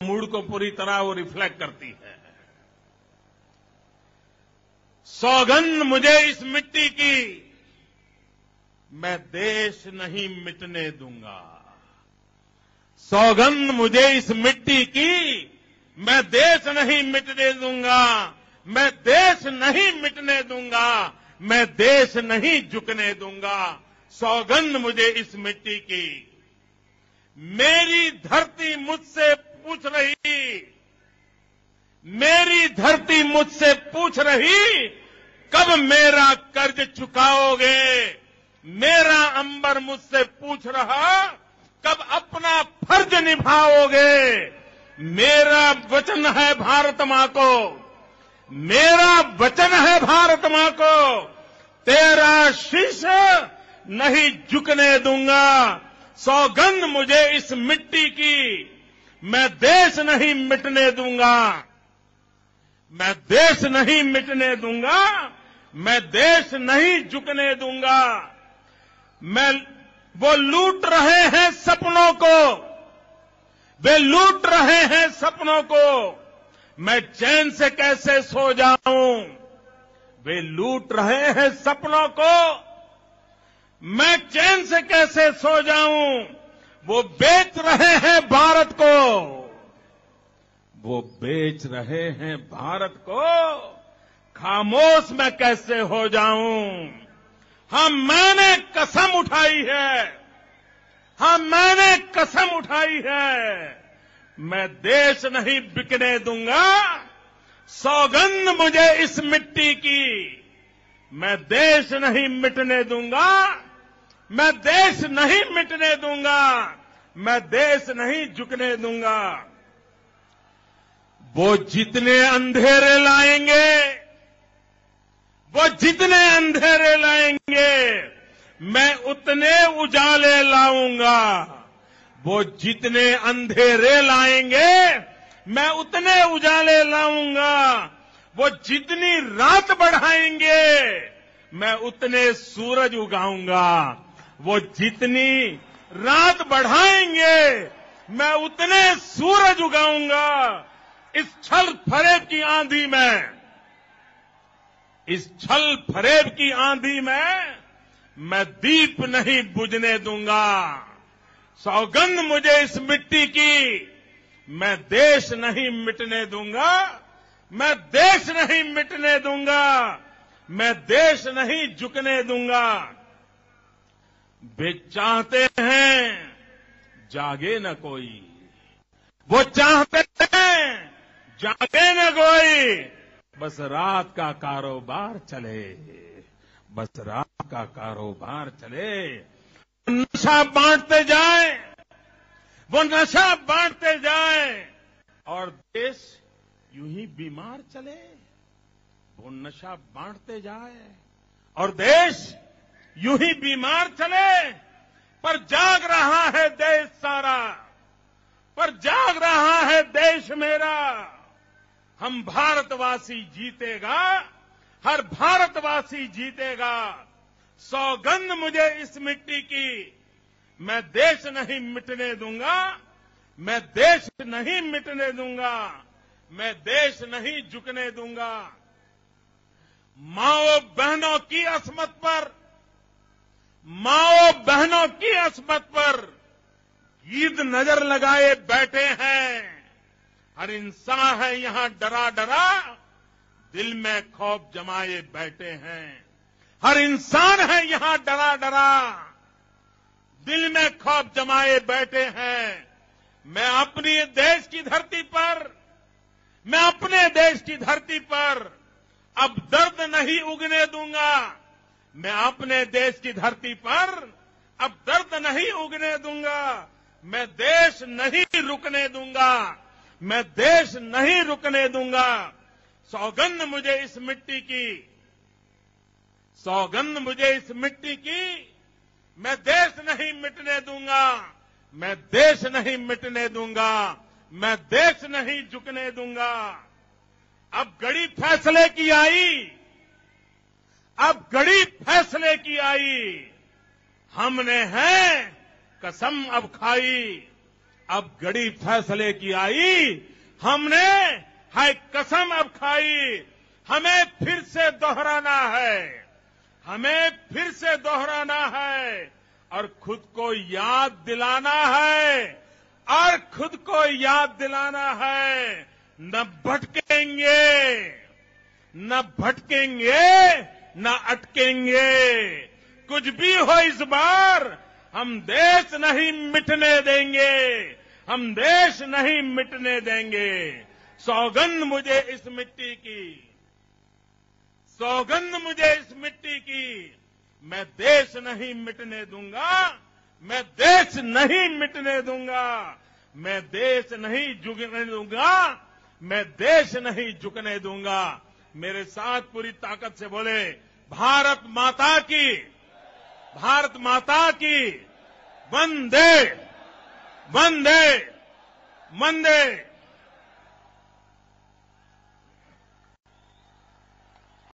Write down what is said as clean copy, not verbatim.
Mood को पूरी तरह वो रिफ्लेक्ट करती है। सौगंध मुझे इस मिट्टी की, मैं देश नहीं मिटने दूंगा। सौगंध मुझे इस मिट्टी की, मैं देश नहीं मिटने दूंगा। मैं देश नहीं मिटने दूंगा। मैं देश नहीं झुकने दूंगा। सौगंध मुझे इस मिट्टी की। मेरी धरती मुझसे पूछ रही, मेरी धरती मुझसे पूछ रही, कब मेरा कर्ज चुकाओगे। मेरा अंबर मुझसे पूछ रहा, कब अपना फर्ज निभाओगे। मेरा वचन है भारत मां को, मेरा वचन है भारत मां को, तेरा शीश नहीं झुकने दूंगा। सौगंध मुझे इस मिट्टी की, मैं देश नहीं मिटने दूंगा। मैं देश नहीं मिटने दूंगा। मैं देश नहीं झुकने दूंगा। वो लूट रहे हैं सपनों को, वे लूट रहे हैं सपनों को, मैं चैन से कैसे सो जाऊं। वे लूट रहे हैं सपनों को, मैं चैन से कैसे सो जाऊं। वो बेच रहे हैं भारत को, वो बेच रहे हैं भारत को, खामोश मैं कैसे हो जाऊं। हाँ मैंने कसम उठाई है, हाँ मैंने कसम उठाई है, मैं देश नहीं बिकने दूंगा। सौगंध मुझे इस मिट्टी की, मैं देश नहीं मिटने दूंगा। मैं देश नहीं मिटने दूंगा। मैं देश नहीं झुकने दूंगा। वो जितने अंधेरे लाएंगे, वो जितने अंधेरे लाएंगे, मैं उतने उजाले लाऊंगा। वो जितने अंधेरे लाएंगे, मैं उतने उजाले लाऊंगा। वो जितनी रात बढ़ाएंगे, मैं उतने सूरज उगाऊंगा। वो जितनी रात बढ़ाएंगे, मैं उतने सूरज उगाऊंगा। इस छल फरेब की आंधी में, इस छल फरेब की आंधी में मैं दीप नहीं बुझने दूंगा। सौगंध मुझे इस मिट्टी की, मैं देश नहीं मिटने दूंगा। मैं देश नहीं मिटने दूंगा। मैं देश नहीं झुकने दूंगा। वे चाहते हैं जागे न कोई, वो चाहते हैं जागे न कोई, बस रात का कारोबार चले, बस रात का कारोबार चले। नशा बांटते जाए, वो नशा बांटते जाए और देश यूं ही बीमार चले। वो नशा बांटते जाए और देश यूं ही बीमार चले। पर जाग रहा है देश सारा, पर जाग रहा है देश मेरा। हम भारतवासी जीतेगा, हर भारतवासी जीतेगा। सौगंध मुझे इस मिट्टी की, मैं देश नहीं मिटने दूंगा। मैं देश नहीं मिटने दूंगा। मैं देश नहीं झुकने दूंगा। माओ बहनों की अस्मत पर, माओ बहनों की अस्मत पर ईद नजर लगाए बैठे हैं। हर इंसान है यहां डरा डरा, दिल में खौफ जमाए बैठे हैं। हर इंसान है यहां डरा डरा, दिल में खौफ जमाए बैठे हैं। मैं अपनी देश की धरती पर, मैं अपने देश की धरती पर अब दर्द नहीं उगने दूंगा। मैं अपने देश की धरती पर अब दर्द नहीं उगने दूंगा। मैं देश नहीं रुकने दूंगा। मैं देश नहीं रुकने दूंगा। सौगंध मुझे इस मिट्टी की, सौगंध मुझे इस मिट्टी की, मैं देश नहीं मिटने दूंगा। मैं देश नहीं मिटने दूंगा। मैं देश नहीं झुकने दूंगा। अब घड़ी फैसले की आई, अब घड़ी फैसले की आई। हमने है कसम अब खाई, अब घड़ी फैसले की आई, हमने है कसम अब खाई, हमें फिर से दोहराना है, हमें फिर से दोहराना है और खुद को याद दिलाना है, और खुद को याद दिलाना है, न भटकेंगे, न भटकेंगे, न अटकेंगे। कुछ भी हो इस बार हम देश नहीं मिटने देंगे, हम देश नहीं मिटने देंगे। सौगंध मुझे इस मिट्टी की, सौगंध मुझे इस मिट्टी की, मैं देश नहीं मिटने दूंगा, मैं देश नहीं मिटने दूंगा, मैं देश नहीं झुकने दूंगा, मैं देश नहीं झुकने दूंगा। मेरे साथ पूरी ताकत से बोले, भारत माता की, भारत माता की, वंदे वंदे वंदे।